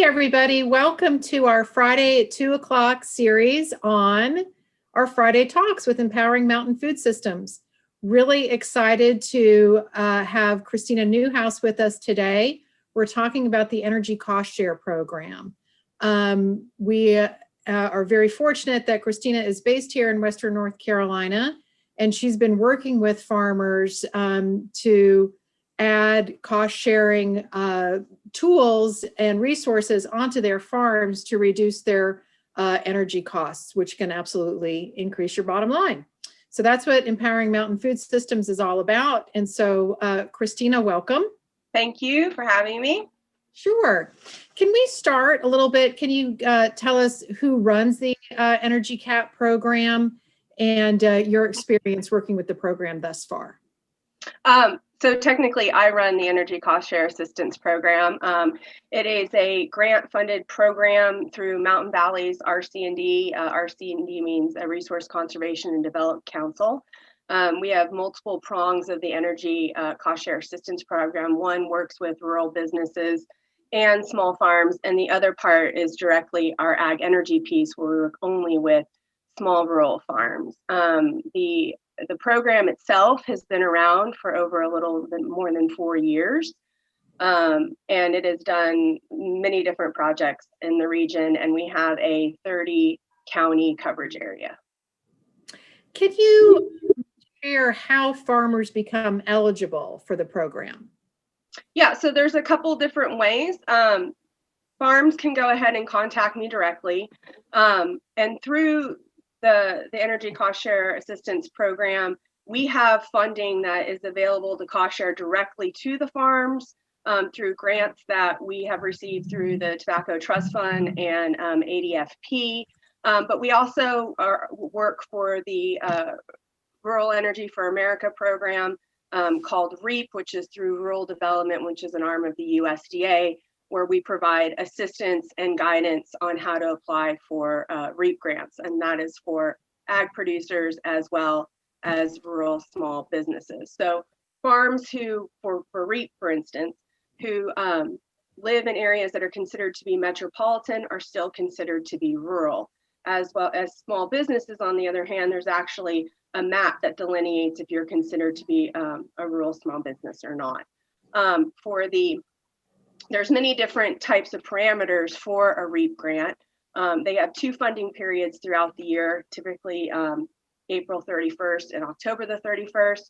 everybody. Welcome to our Friday at 2 o'clock series on our Friday Talks with Empowering Mountain Food Systems. Really excited to have Christina Newhouse with us today. We're talking about the Energy Cost Share Program. We are very fortunate that Christina is based here in Western North Carolina, and she's been working with farmers to add cost sharing tools and resources onto their farms to reduce their energy costs, which can absolutely increase your bottom line. So that's what Empowering Mountain Food Systems is all about. And so Christina, welcome. Thank you for having me. Sure. Can we start a little bit? Can you tell us who runs the energyCAP program and your experience working with the program thus far? So technically, I run the Energy Cost Share Assistance Program. It is a grant-funded program through Mountain Valley's RC&D. RC&D means a Resource Conservation and Development Council. We have multiple prongs of the Energy Cost Share Assistance Program. One works with rural businesses and small farms, and the other part is directly our ag energy piece, where we work only with small rural farms. The program itself has been around for over a little bit more than 4 years, and it has done many different projects in the region, and we have a 30 county coverage area. Can you share how farmers become eligible for the program? Yeah, so there's a couple different ways. Farms can go ahead and contact me directly, and through the Energy Cost Share Assistance Program, we have funding that is available to cost share directly to the farms through grants that we have received through the Tobacco Trust Fund and ADFP. But we also work for the Rural Energy for America program called REAP, which is through Rural Development, which is an arm of the USDA, where we provide assistance and guidance on how to apply for REAP grants. And that is for ag producers as well as rural small businesses. So farms who, for REAP, for instance, who live in areas that are considered to be metropolitan are still considered to be rural. As well as small businesses, on the other hand, there's actually a map that delineates if you're considered to be a rural small business or not. There's many different types of parameters for a REAP grant. They have 2 funding periods throughout the year, typically April 31st and October the 31st.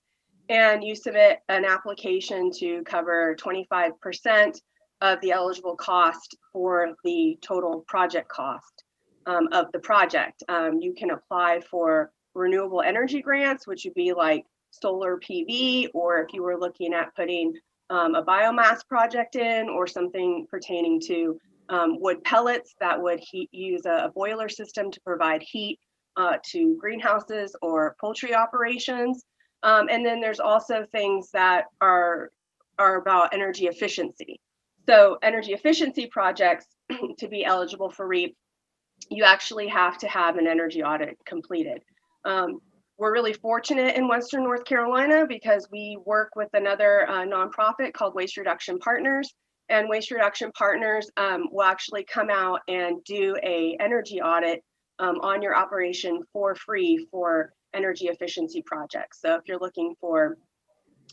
And you submit an application to cover 25% of the eligible cost for the total project cost of the project. You can apply for renewable energy grants, which would be like solar PV, or if you were looking at putting a biomass project in, or something pertaining to wood pellets that would use a boiler system to provide heat to greenhouses or poultry operations. And then there's also things that are about energy efficiency. So energy efficiency projects, to be eligible for REAP, you actually have to have an energy audit completed. We're really fortunate in Western North Carolina because we work with another nonprofit called Waste Reduction Partners, and Waste Reduction Partners will actually come out and do an energy audit on your operation for free for energy efficiency projects. So if you're looking for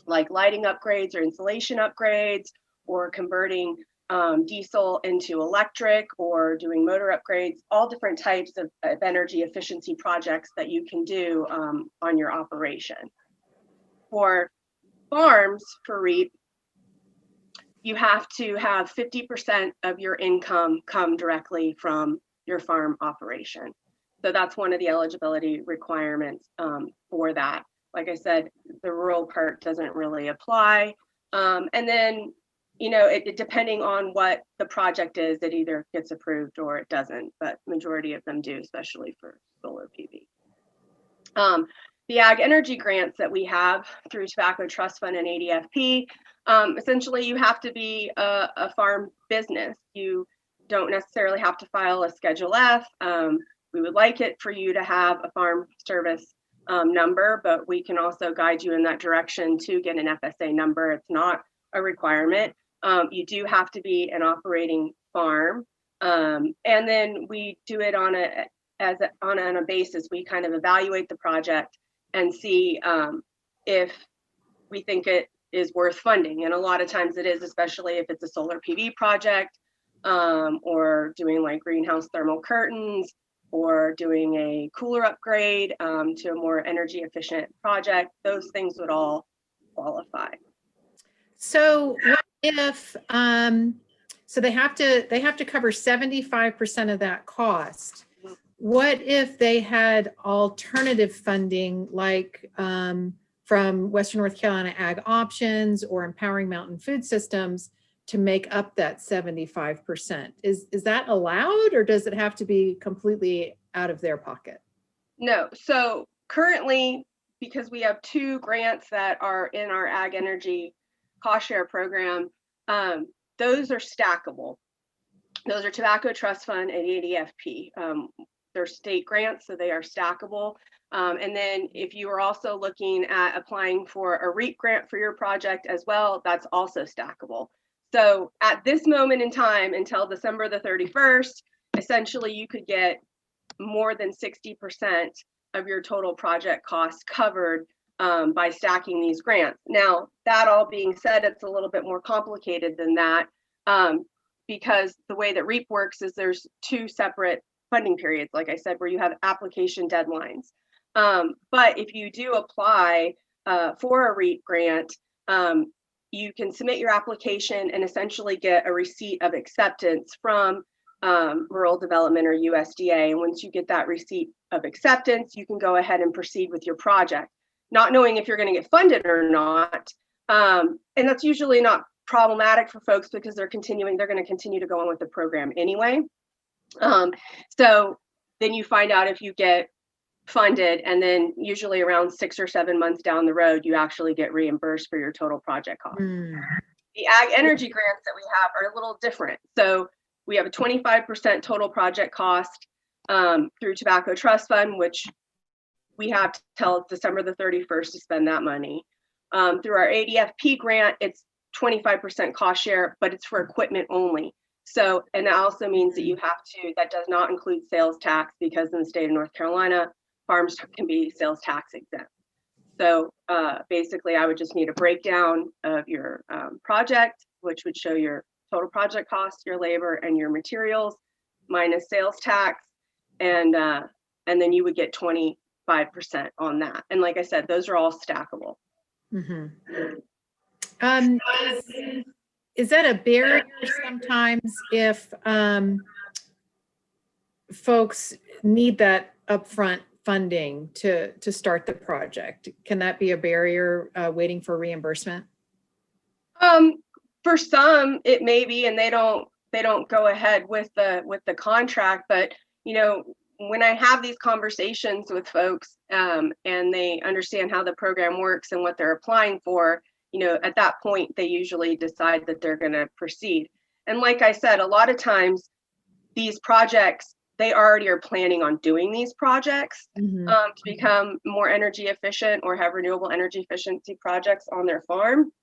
like lighting upgrades or insulation upgrades, or converting diesel into electric, or doing motor upgrades, all different types of energy efficiency projects that you can do on your operation. For farms, for REAP, you have to have 50% of your income come directly from your farm operation. So that's one of the eligibility requirements for that. Like I said, the rural part doesn't really apply. And then, you know, depending on what the project is, it either gets approved or it doesn't, but majority of them do, especially for solar PV. The ag energy grants that we have through Tobacco Trust Fund and ADFP, essentially you have to be a farm business. You don't necessarily have to file a Schedule F. We would like it for you to have a farm service number, but we can also guide you in that direction to get an FSA number. It's not a requirement. You do have to be an operating farm. And then we do it on a basis. We kind of evaluate the project and see if we think it is worth funding. And a lot of times it is, especially if it's a solar PV project, or doing like greenhouse thermal curtains, or doing a cooler upgrade to a more energy efficient project. Those things would all qualify. So what if, so they have to cover 75% of that cost. What if they had alternative funding, like from Western North Carolina Ag Options or Empowering Mountain Food Systems, to make up that 75%? Is that allowed, or does it have to be completely out of their pocket? No. So currently, because we have 2 grants that are in our Ag Energy cost share program, those are stackable. Those are Tobacco Trust Fund and ADFP. They're state grants, so they are stackable. And then if you are also looking at applying for a REAP grant for your project as well, that's also stackable. So at this moment in time, until December the 31st, essentially you could get more than 60% of your total project costs covered by stacking these grants. Now, that all being said, it's a little bit more complicated than that, because the way that REAP works is there's 2 separate funding periods, like I said, where you have application deadlines. But if you do apply for a REAP grant, you can submit your application and essentially get a receipt of acceptance from Rural Development or USDA. And once you get that receipt of acceptance, you can go ahead and proceed with your project, not knowing if you're going to get funded or not. And that's usually not problematic for folks because they're going to continue to go on with the program anyway. So then you find out if you get funded, and then usually around 6 or 7 months down the road, you actually get reimbursed for your total project cost. The Ag Energy grants that we have are a little different. So we have a 25% total project cost through Tobacco Trust Fund, which we have till December the 31st to spend that money. Through our ADFP grant, it's 25% cost share, but it's for equipment only. So, and that also means that that does not include sales tax, because in the state of North Carolina, farms can be sales tax exempt. So basically, I would just need a breakdown of your project, which would show your total project cost, your labor, and your materials, minus sales tax, and then you would get 25% on that. And like I said, those are all stackable. Mm-hmm. Is that a barrier sometimes if folks need that upfront funding to start the project? Can that be a barrier waiting for reimbursement? For some, it may be, and they don't go ahead with the contract. But when I have these conversations with folks and they understand how the program works and what they're applying for, at that point, they usually decide that they're going to proceed. And like I said, a lot of times these projects, they already are planning on doing these projects to become more energy efficient or have renewable energy efficiency projects on their farm.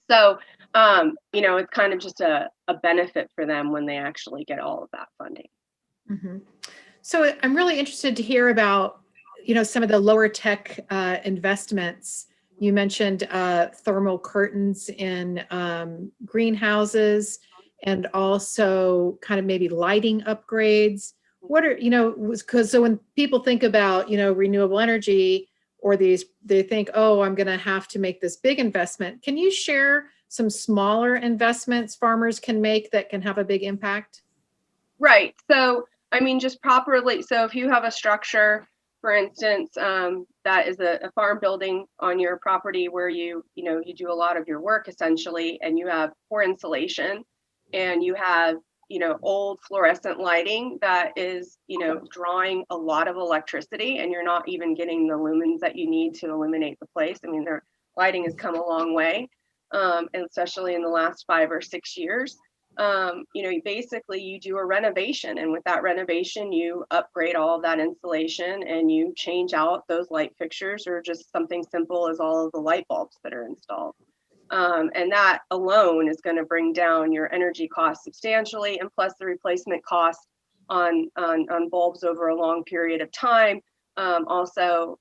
So, it's kind of just a benefit for them when they actually get all of that funding. Mm-hmm. So I'm really interested to hear about, some of the lower tech investments. You mentioned thermal curtains in greenhouses, and also kind of maybe lighting upgrades. What are, because so when people think about, renewable energy or they think, oh, I'm going to have to make this big investment. Can you share some smaller investments farmers can make that can have a big impact? Right. So, just properly. So if you have a structure, for instance, that is a farm building on your property where you do a lot of your work essentially, and you have poor insulation, and you have, old fluorescent lighting that is, drawing a lot of electricity, and you're not even getting the lumens that you need to illuminate the place. Their lighting has come a long way, and especially in the last 5 or 6 years. Basically you do a renovation, and with that renovation, you upgrade all of that insulation and you change out those light fixtures, or just something simple as all of the light bulbs that are installed. And that alone is going to bring down your energy costs substantially, and plus the replacement cost on bulbs over a long period of time also,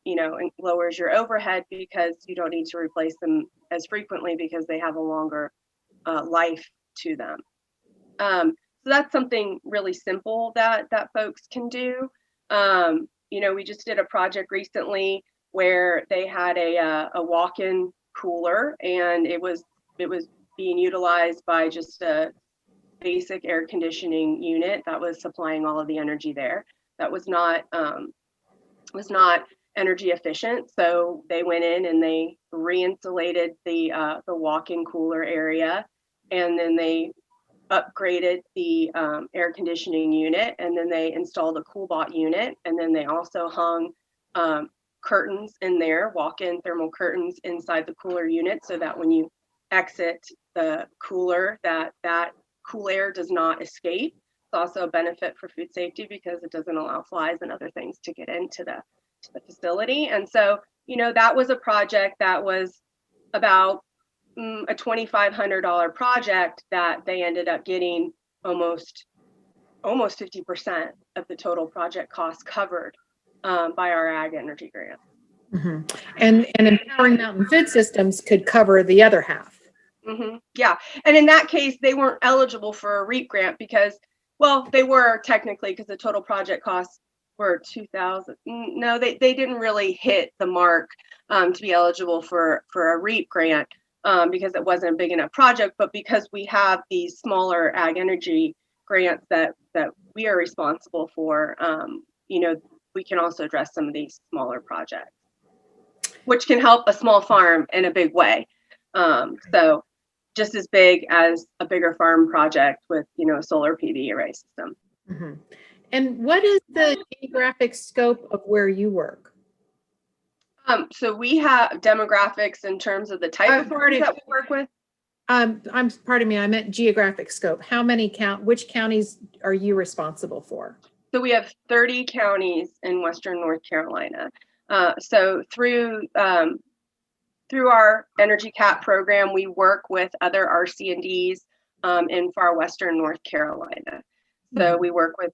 lowers your overhead because you don't need to replace them as frequently because they have a longer life to them. So that's something really simple that folks can do. We just did a project recently where they had a walk-in cooler, and it was being utilized by just a basic air conditioning unit that was supplying all of the energy there. That was not energy efficient, so they went in and they re-insulated the walk-in cooler area, and then they upgraded the air conditioning unit, and then they installed a CoolBot unit, and then they also hung curtains in there, walk-in thermal curtains inside the cooler unit, so that when you exit the cooler, that cool air does not escape. It's also a benefit for food safety because it doesn't allow flies and other things to get into the facility. And so, that was a project that was about a $2,500 project that they ended up getting almost 50% of the total project cost covered by our ag energy grant. Mm-hmm. And Empowering Mountain Food Systems could cover the other half. Mm-hmm. Yeah. And in that case, they weren't eligible for a REAP grant because, well, they were technically, because the total project costs were $2,000. No, they didn't really hit the mark to be eligible for a REAP grant because it wasn't a big enough project. But because we have these smaller ag energy grants that we are responsible for, we can also address some of these smaller projects, which can help a small farm in a big way. So just as big as a bigger farm project with, a solar PV array system. Mm-hmm. And what is the geographic scope of where you work? So we have demographics in terms of the type of farms that we work with. Pardon me, I meant geographic scope. How many which counties are you responsible for? So we have 30 counties in Western North Carolina. So through our energyCAP program, we work with other RC&Ds in far Western North Carolina. So we work with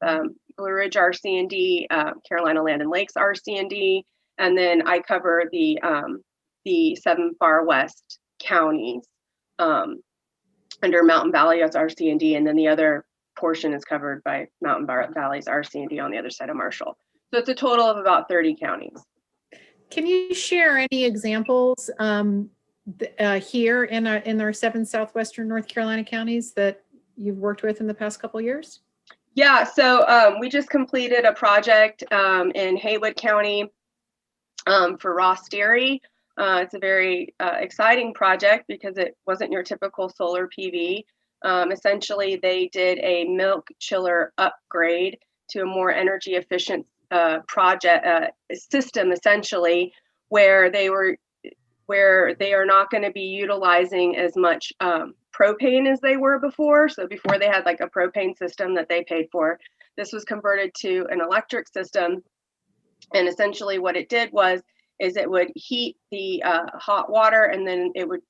Blue Ridge RC&D, Carolina Land and Lakes RC&D, and then I cover the 7 far west counties under Mountain Valley as RC&D, and then the other portion is covered by Mountain Valley's RC&D on the other side of Marshall. So it's a total of about 30 counties. Can you share any examples here in our 7 southwestern North Carolina counties that you've worked with in the past couple of years? Yeah, so we just completed a project in Haywood County for Ross Dairy. It's a very exciting project because it wasn't your typical solar PV. Essentially, they did a milk chiller upgrade to a more energy efficient project system, essentially, where they are not going to be utilizing as much propane as they were before. So before they had like a propane system that they paid for. This was converted to an electric system, and essentially what it did is it would heat the hot water, and then it would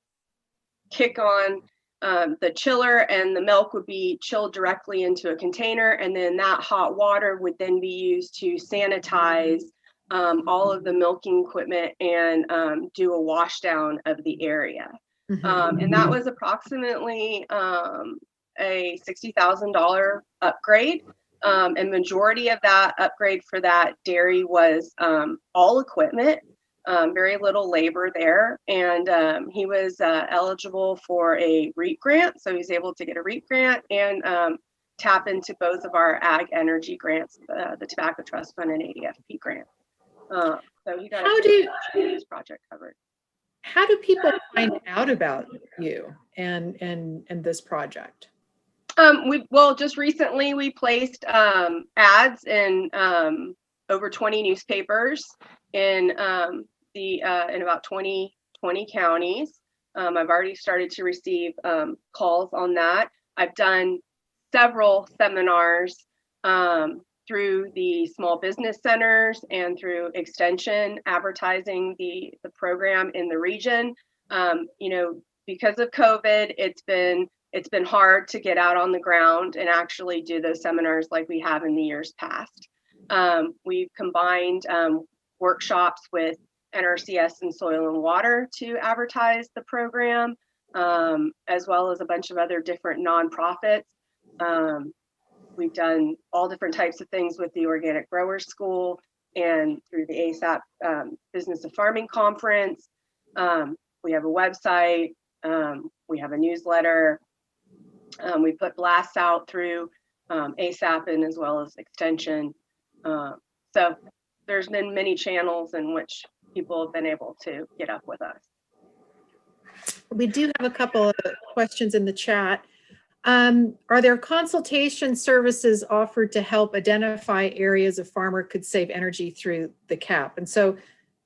kick on the chiller, and the milk would be chilled directly into a container, and then that hot water would then be used to sanitize all of the milking equipment and do a wash down of the area. And that was approximately a $60,000 upgrade. And majority of that upgrade for that dairy was all equipment, very little labor there. And he was eligible for a REAP grant. So he's able to get a REAP grant and tap into both of our ag energy grants, the Tobacco Trust Fund and ADFP grant. So he got this project covered. How do people find out about you and this project? Just recently we placed ads in over 20 newspapers in about 20 counties. I've already started to receive calls on that. I've done several seminars through the small business centers and through extension advertising the program in the region. because of COVID, it's been hard to get out on the ground and actually do those seminars like we have in the years past. We've combined workshops with NRCS and Soil and Water to advertise the program, as well as a bunch of other different nonprofits. We've done all different types of things with the Organic Growers School and through the ASAP Business of Farming Conference. We have a website. We have a newsletter. We put blasts out through ASAP and as well as Extension. So there's been many channels in which people have been able to get up with us. We do have a couple of questions in the chat. Are there consultation services offered to help identify areas a farmer could save energy through the CAP? And so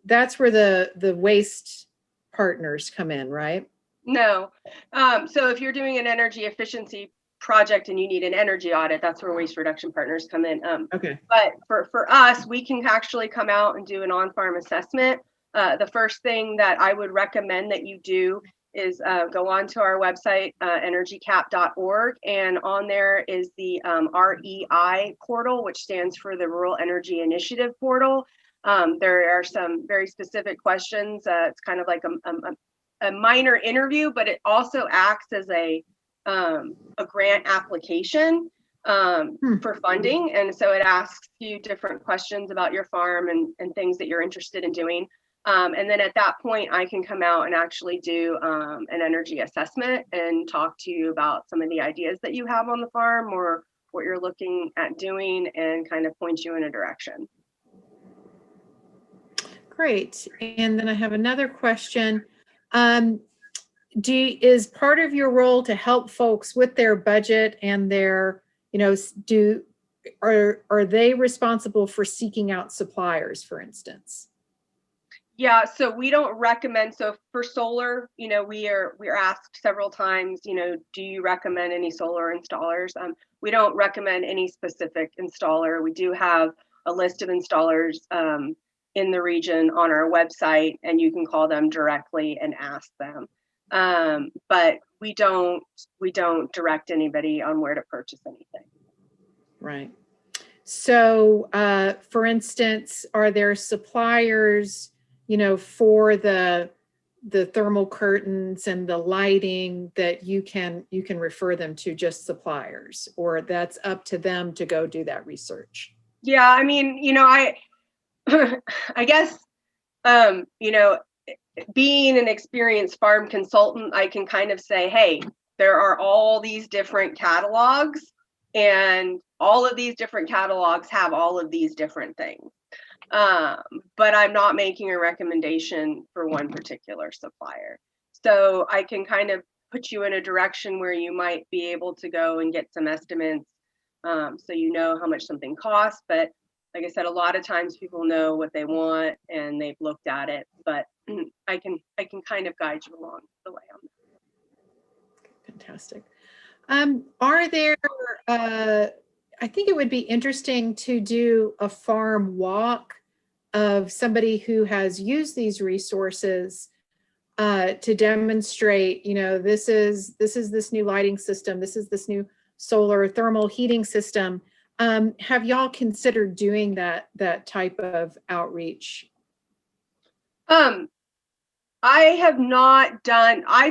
that's where the waste partners come in, right? No. So if you're doing an energy efficiency project and you need an energy audit, that's where waste reduction partners come in. Okay. But for us, we can actually come out and do an on-farm assessment. The first thing that I would recommend that you do is go onto our website, energycap.org, and on there is the REI portal, which stands for the Rural Energy Initiative portal. There are some very specific questions. It's kind of like a minor interview, but it also acts as a grant application for funding. And so it asks you different questions about your farm and things that you're interested in doing. And then at that point, I can come out and actually do an energy assessment and talk to you about some of the ideas that you have on the farm or what you're looking at doing and kind of point you in a direction. Great. And then I have another question. Is part of your role to help folks with their budget and their, are they responsible for seeking out suppliers, for instance? Yeah, so we don't recommend, so for solar, we're asked several times, do you recommend any solar installers? We don't recommend any specific installer. We do have a list of installers in the region on our website, and you can call them directly and ask them. But we don't direct anybody on where to purchase anything. Right. So, for instance, are there suppliers, for the thermal curtains and the lighting that you can refer them to just suppliers, or that's up to them to go do that research? Yeah, I mean, I guess, being an experienced farm consultant, I can kind of say, hey, there are all these different catalogs, and all of these different catalogs have all of these different things. But I'm not making a recommendation for one particular supplier. So I can kind of put you in a direction where you might be able to go and get some estimates, so you know how much something costs. But like I said, a lot of times people know what they want and they've looked at it, but I can kind of guide you along the way on that. Fantastic. Are there, I think it would be interesting to do a farm walk of somebody who has used these resources to demonstrate, this is this new lighting system, this is this new solar thermal heating system. Have y'all considered doing that type of outreach? I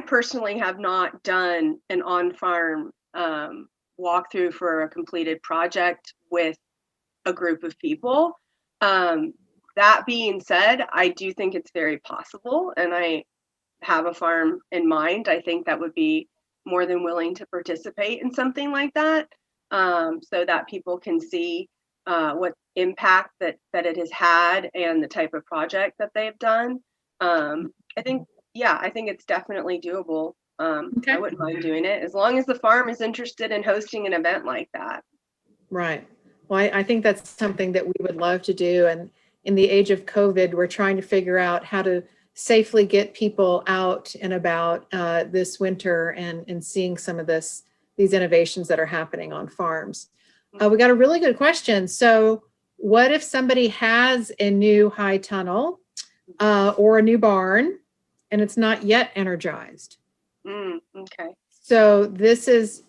personally have not done an on-farm walkthrough for a completed project with a group of people. That being said, I do think it's very possible, and I have a farm in mind. I think that would be more than willing to participate in something like that, so that people can see what impact that it has had and the type of project that they've done. I think it's definitely doable. Okay. I wouldn't mind doing it as long as the farm is interested in hosting an event like that. Right. Well, I think that's something that we would love to do. And in the age of COVID, we're trying to figure out how to safely get people out and about this winter and seeing some of these innovations that are happening on farms. We got a really good question. So what if somebody has a new high tunnel or a new barn and it's not yet energized? Okay. So this is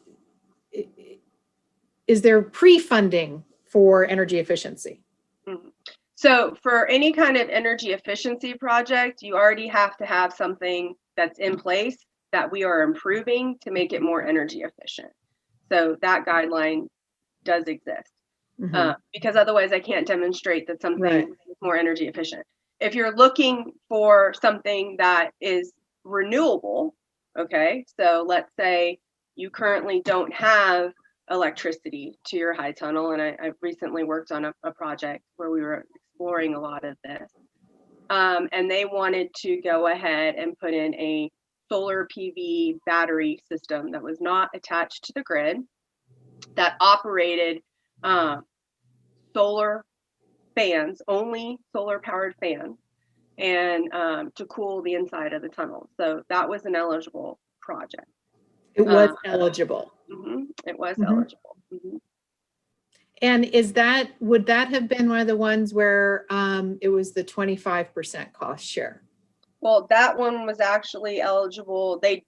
there pre-funding for energy efficiency? Mhm. So for any kind of energy efficiency project, you already have to have something that's in place that we are improving to make it more energy efficient. So that guideline does exist. Because otherwise I can't demonstrate that something Right. is more energy efficient. If you're looking for something that is renewable, okay, so let's say you currently don't have electricity to your high tunnel, and I recently worked on a project where we were exploring a lot of this, and they wanted to go ahead and put in a solar PV battery system that was not attached to the grid, that operated solar fans, only solar powered fans, and to cool the inside of the tunnel. So that was an eligible project. It was eligible. It was eligible. And would that have been one of the ones where it was the 25% cost share? Well, that one was actually eligible. They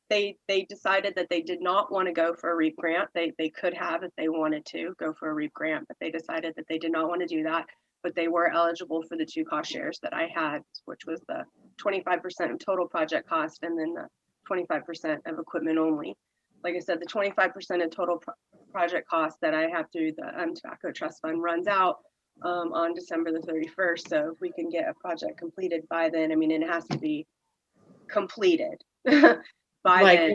decided that they did not want to go for a REAP grant. They could have, if they wanted to, go for a REAP grant, but they decided that they did not want to do that. But they were eligible for the 2 cost shares that I had, which was the 25% of total project cost and then the 25% of equipment only. Like I said, the 25% of total project cost that I have through the Tobacco Trust Fund runs out on December the 31st. So if we can get a project completed by then, I mean, it has to be completed by like then.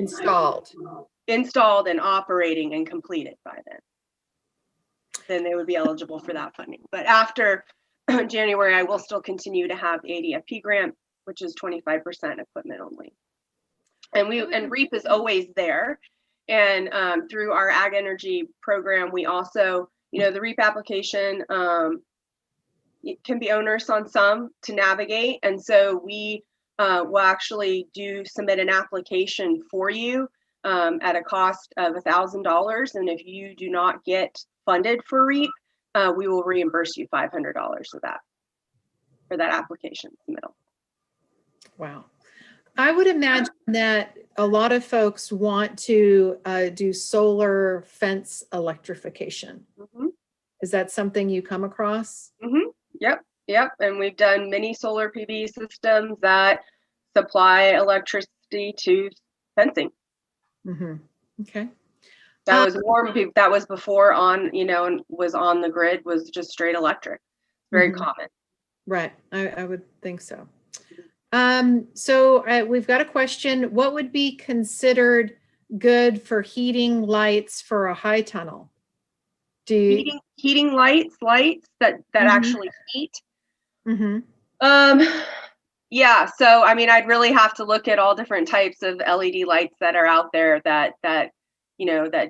Installed and operating and completed by then they would be eligible for that funding. But after January, I will still continue to have the ADFP grant, which is 25% equipment only. And REAP is always there. And through our Ag Energy program, we also, the REAP application it can be onerous on some to navigate. And so we will actually submit an application for you at a cost of $1,000. And if you do not get funded for REAP, we will reimburse you $500 of that for that application submittal. Wow. I would imagine that a lot of folks want to do solar fence electrification. Is that something you come across? Yep. And we've done many solar PV systems that supply electricity to fencing. Okay. That was that was before and was on the grid, was just straight electric. Very common. Right. I would think so. So we've got a question. What would be considered good for heating lights for a high tunnel? Heating lights that actually heat. Yeah. So, I mean, I'd really have to look at all different types of LED lights that are out there that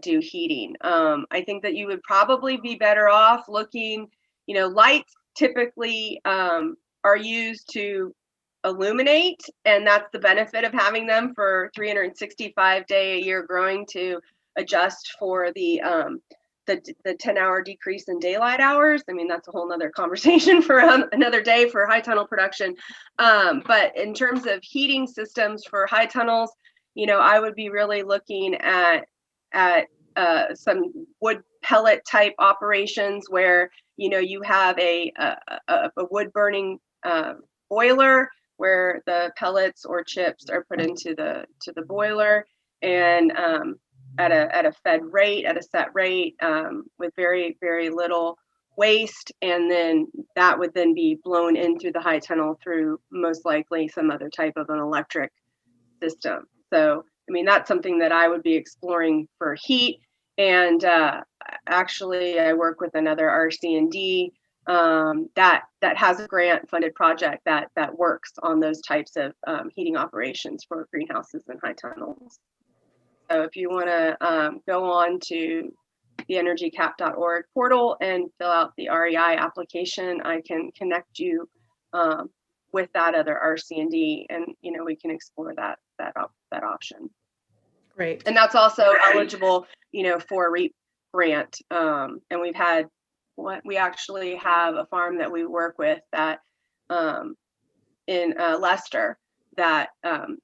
do heating. I think that you would probably be better off looking, lights typically are used to illuminate, and that's the benefit of having them for 365-day a year growing to adjust for the 10-hour decrease in daylight hours. I mean, that's a whole nother conversation for another day for high tunnel production. But in terms of heating systems for high tunnels, I would be really looking at some wood pellet type operations where, you have a wood burning boiler where the pellets or chips are put into the boiler, and at a set rate with very, very little waste, and then that would then be blown in through the high tunnel through most likely some other type of an electric system. So, I mean, that's something that I would be exploring for heat. And actually, I work with another RC&D that has a grant funded project that works on those types of heating operations for greenhouses and high tunnels. So if you want to go on to the energycap.org portal and fill out the REI application, I can connect you with that other RC&D, and we can explore that option. Great. And that's also eligible, for a REAP grant. And we actually have a farm that we work with that in Leicester that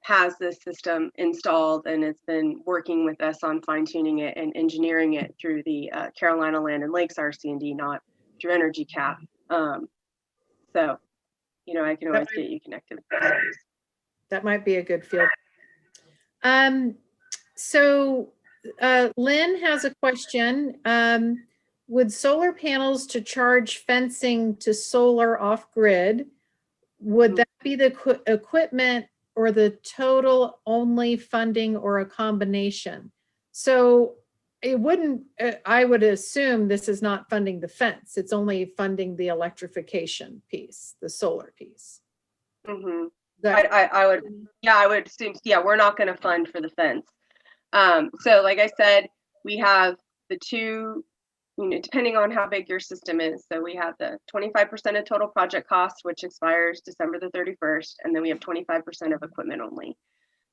has this system installed and has been working with us on fine-tuning it and engineering it through the Carolina Land and Lakes RC&D, not through energyCAP. So, you know, I can always get you connected with those. That might be a good field. So Lynn has a question. Would solar panels to charge fencing to solar off-grid, would that be the equipment or the total only funding or a combination? So it wouldn't, I would assume this is not funding the fence. It's only funding the electrification piece, the solar piece. Mm-hmm. I would assume, yeah, we're not going to fund for the fence. So like I said, we have the two, you know, depending on how big your system is. So we have the 25% of total project cost, which expires December the 31st, and then we have 25% of equipment only.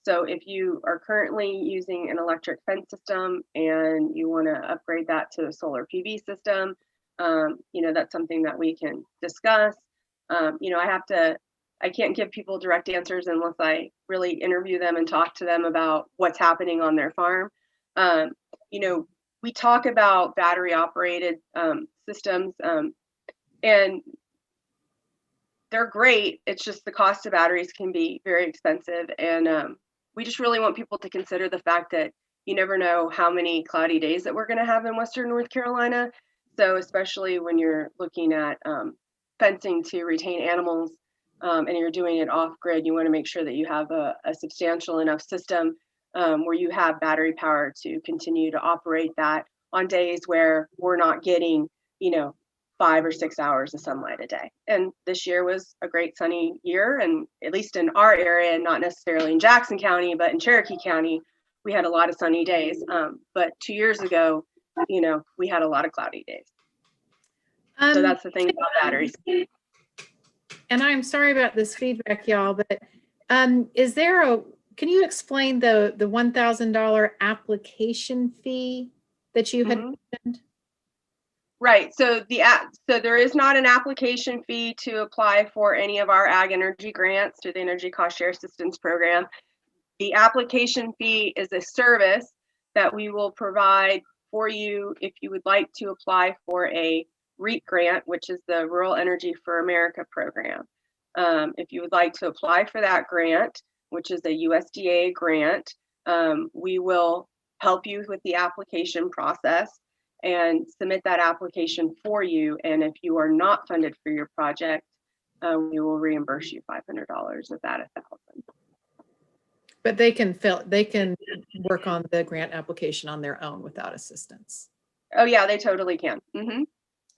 So if you are currently using an electric fence system and you want to upgrade that to a solar PV system, you know, that's something that we can discuss. You know, I can't give people direct answers unless I really interview them and talk to them about what's happening on their farm. You know, we talk about battery operated systems, and they're great. It's just the cost of batteries can be very expensive. And we just really want people to consider the fact that you never know how many cloudy days that we're going to have in Western North Carolina. So especially when you're looking at fencing to retain animals and you're doing it off grid, you want to make sure that you have a substantial enough system where you have battery power to continue to operate that on days where we're not getting, you know, 5 or 6 hours of sunlight a day. And this year was a great sunny year, and at least in our area, not necessarily in Jackson County, but in Cherokee County, we had a lot of sunny days. But 2 years ago, you know, we had a lot of cloudy days. So that's the thing about batteries. And I'm sorry about this feedback, y'all, but is there can you explain the $1,000 application fee that you had mentioned? Right. So so there is not an application fee to apply for any of our ag energy grants through the Energy Cost Share Assistance Program. The application fee is a service that we will provide for you if you would like to apply for a REAP grant, which is the Rural Energy for America program. If you would like to apply for that grant, which is a USDA grant, we will help you with the application process and submit that application for you. And if you are not funded for your project, we will reimburse you $500 of that $1,000. But they can work on the grant application on their own without assistance. Oh yeah, they totally can. Mm-hmm.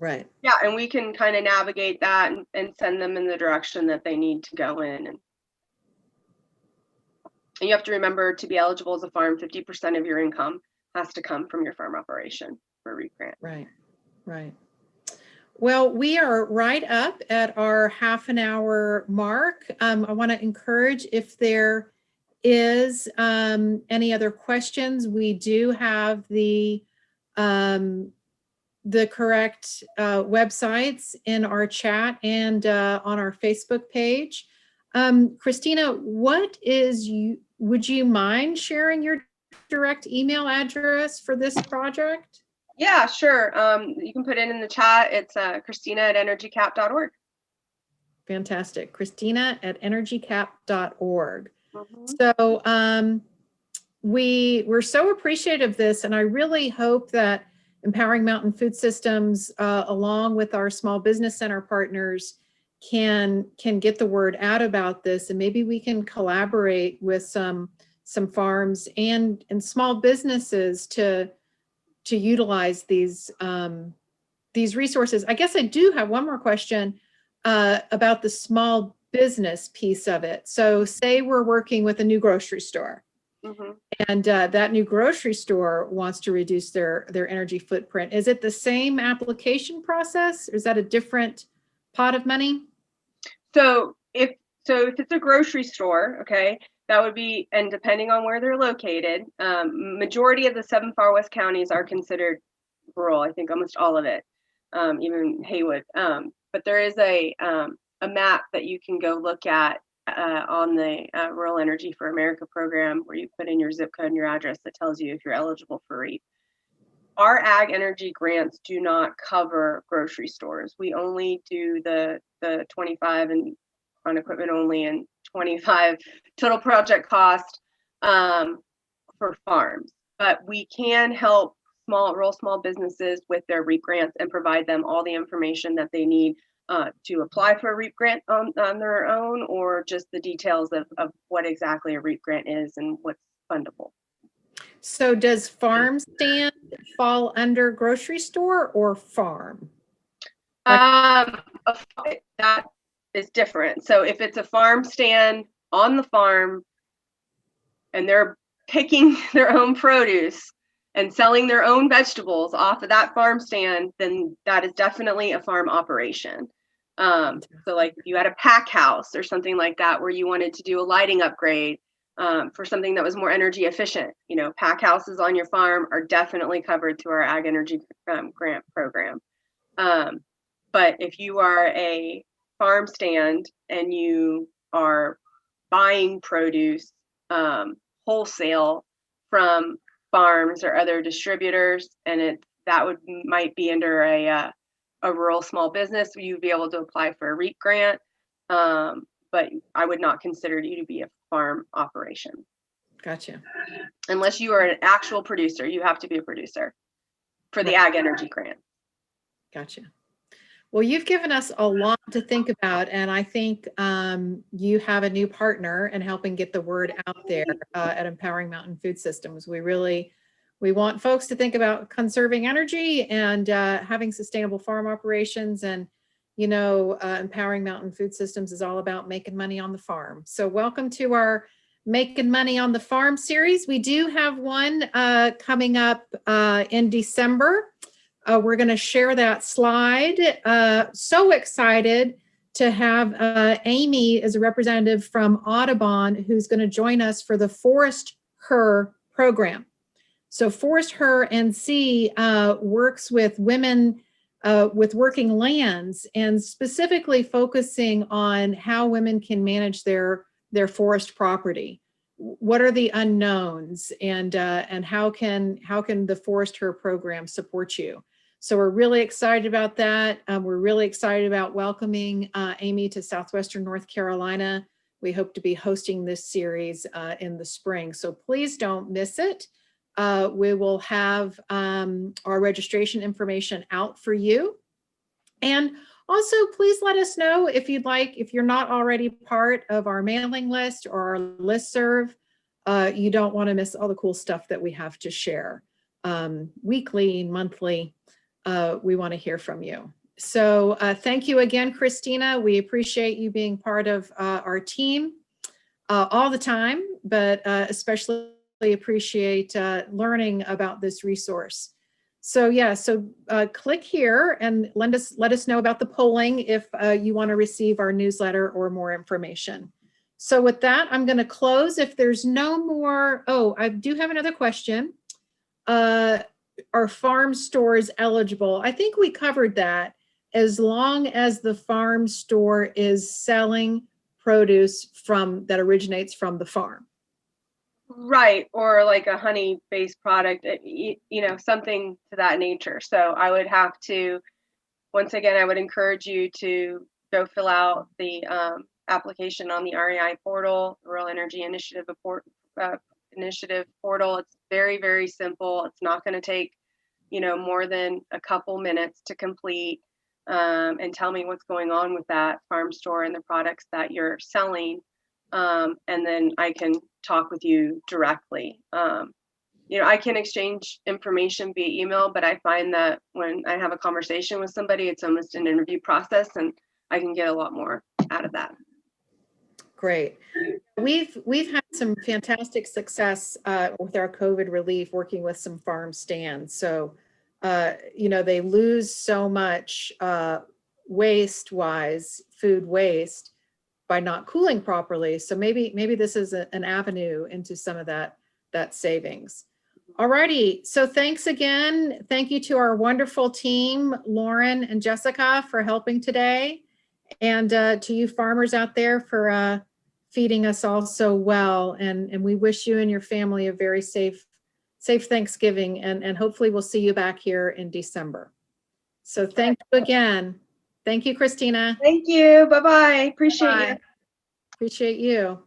Right. Yeah, and we can kind of navigate that and send them in the direction that they need to go in. And you have to remember, to be eligible as a farm, 50% of your income has to come from your farm operation for REAP grant. Right, right. Well, we are right up at our half an hour mark. I want to encourage, if there is any other questions, we do have the correct websites in our chat and on our Facebook page. Christina, would you mind sharing your direct email address for this project? Yeah, sure. You can put it in the chat. It's Christina@energycap.org. Fantastic. Christina@energycap.org. Mm-hmm. So we're so appreciative of this, and I really hope that Empowering Mountain Food Systems, along with our small business center partners, can get the word out about this, and maybe we can collaborate with some farms and small businesses to utilize these resources. I guess I do have one more question about the small business piece of it. So say we're working with a new grocery store. Mm-hmm. And that new grocery store wants to reduce their energy footprint. Is it the same application process, or is that a different pot of money? So if it's a grocery store, okay, that would be, and depending on where they're located, majority of the 7 Far West counties are considered rural. I think almost all of it, even Haywood. But there is a map that you can go look at on the Rural Energy for America program, where you put in your zip code and your address that tells you if you're eligible for REAP. Our ag energy grants do not cover grocery stores. We only do the 25 and on equipment only, and 25 total project cost for farms. But we can help rural small businesses with their REAP grants and provide them all the information that they need to apply for a REAP grant on their own, or just the details of what exactly a REAP grant is and what's fundable. So does farm stand fall under grocery store or farm? That is different. So if it's a farm stand on the farm and they're picking their own produce and selling their own vegetables off of that farm stand, then that is definitely a farm operation. So like if you had a pack house or something like that, where you wanted to do a lighting upgrade for something that was more energy efficient, pack houses on your farm are definitely covered through our Ag Energy Grant program. But if you are a farm stand and you are buying produce wholesale from farms or other distributors, and that might be under a rural small business, you'd be able to apply for a REAP grant. But I would not consider you to be a farm operation. Gotcha. Unless you are an actual producer, you have to be a producer for the Ag Energy Grant. Gotcha. Well, you've given us a lot to think about, and I think you have a new partner in helping get the word out there at Empowering Mountain Food Systems. We want folks to think about conserving energy and having sustainable farm operations, and Empowering Mountain Food Systems is all about making money on the farm. So welcome to our Making Money on the Farm series. We do have one coming up in December. We're going to share that slide. So excited to have Amy as a representative from Audubon, who's going to join us for the Forest Her program. So Forest Her NC works with women with working lands, and specifically focusing on how women can manage their forest property. What are the unknowns, and how can the Forest Her program support you? So we're really excited about that. We're really excited about welcoming Amy to Southwestern North Carolina. We hope to be hosting this series in the spring, so please don't miss it. We will have our registration information out for you. And also, please let us know if you're not already part of our mailing list or our listserv. You don't want to miss all the cool stuff that we have to share weekly, monthly. We want to hear from you. So thank you again, Christina. We appreciate you being part of our team all the time, but especially appreciate learning about this resource. So yeah, click here and let us know about the polling if you want to receive our newsletter or more information. So with that, I'm going to close. If there's no more, I do have another question. Are farm stores eligible? I think we covered that, as long as the farm store is selling produce that originates from the farm. Right, or like a honey-based product, something to that nature. So I would have to, once again, I would encourage you to go fill out the application on the REI portal, Rural Energy Initiative portal. It's very, very simple. It's not going to take, more than a couple minutes to complete, and tell me what's going on with that farm store and the products that you're selling. And then I can talk with you directly. I can exchange information via email, but I find that when I have a conversation with somebody, it's almost an interview process, and I can get a lot more out of that. Great. We've had some fantastic success with our COVID relief, working with some farm stands. So, they lose so much waste-wise, food waste, by not cooling properly. So maybe this is an avenue into some of that savings. Alrighty, so thanks again. Thank you to our wonderful team, Lauren and Jessica, for helping today, and to you farmers out there for feeding us all so well. And we wish you and your family a very safe Thanksgiving. And hopefully we'll see you back here in December. So thank you again. Thank you, Christina. Thank you. Bye-bye. Appreciate you. Bye. Appreciate you.